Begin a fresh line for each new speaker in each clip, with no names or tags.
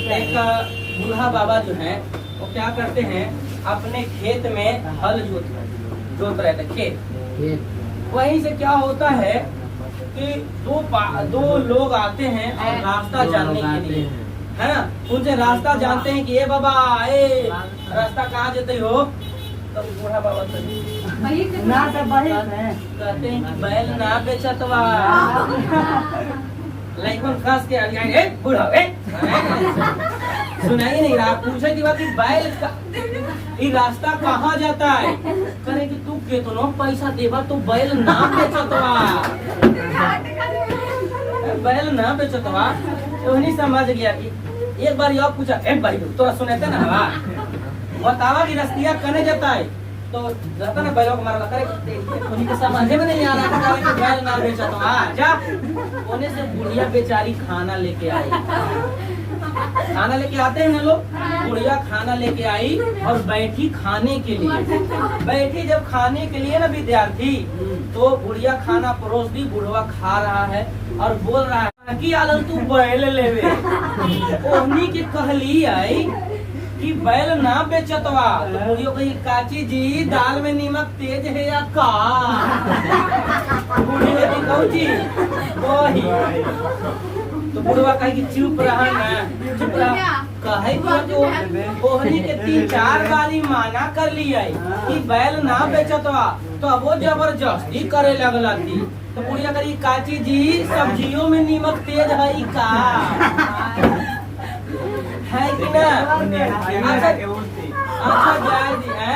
एक बूढ़ा बाबा जो है वो क्या करते हैं, अपने खेत में हल जोत रहे थे खेत। वहीं से क्या होता है कि दो लोग आते हैं और रास्ता जानने के लिए, है ना, उनसे रास्ता जानते हैं कि ये बाबा रास्ता कहाँ जाते हो। तो बूढ़ा बाबा कहते हैं कि बैल ना बेचतवा। लाइकन खास के आगे बूढ़ा सुनाई नहीं रहा, पूछे की बात बैल ये रास्ता कहाँ जाता है, करे कि तू कितनो पैसा देबा तो बैल ना बेचतवा, बैल ना बेचतवा। तो नहीं समझ गया कि एक बार यह पूछा, एक भाई तोरा सुनते ना बतावा कि रस्तिया कने जाता है, तो जाता ना बैलों को मारला करे उन्हीं के समझे में नहीं आ रहा था कि बैल ना बेचतवा जा। कोने से बुढ़िया बेचारी खाना लेके आई, खाना लेके आते हैं ना लोग, बुढ़िया खाना लेके आई और बैठी खाने के लिए। बैठी जब खाने के लिए ना विद्यार्थी, तो बुढ़िया खाना परोस दी, बुढ़वा खा रहा है और बोल रहा है कि आलल तू बैल लेवे। ओहनी की कहली आई कि बैल ना बेचतवा। तो बुढ़ियो कही काची जी दाल में नीमक तेज है या का। बुढ़ी ने कहू जी वही। तो बुढ़वा कहे कि चुप रहा ना, चुप रहा। कहे कि ओहनी के 3-4 बारी माना कर लिया कि बैल ना बेचतवा, तो अब वो जबरदस्ती करे लगला थी। तो बुढ़िया कही काची जी सब्जियों में नीमक तेज है का, है कि ना। अच्छा जाए दी है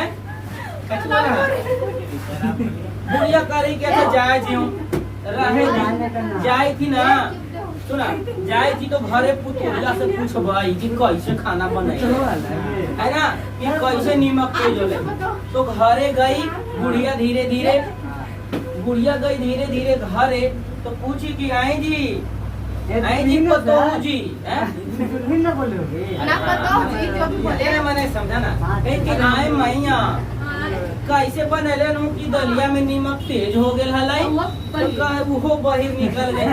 बुढ़िया करी के जाए जी रहे जाए थी ना, सुना जाए थी तो घरे पुतोहिया से पूछबाई कि कैसे खाना बने, है ना, कि कैसे नीमक तेज होले। तो घरे गई बुढ़िया धीरे धीरे, बुढ़िया गई धीरे धीरे घरे, तो पूछी कि आई जी पतोहू जी, मैंने समझा ना कि आए मैया कैसे बनेले की दलिया में नीमक तेज हो गए हलाई, वो बाहर निकल गए।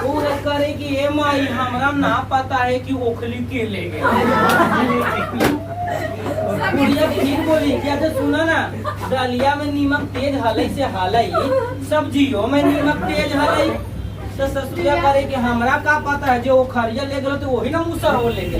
वो करे कि ये माई हमरा ना पता है कि ओखली के ले गए। फिर बोली क्या तो सुना ना, दलिया में नीमक तेज हलई से हलई, सब्जियों में नीमक तेज हलई। तो ससुरिया करे कि हमरा का पता है, जो खरिया ले गए तो वही ना मुसर हो ले गए।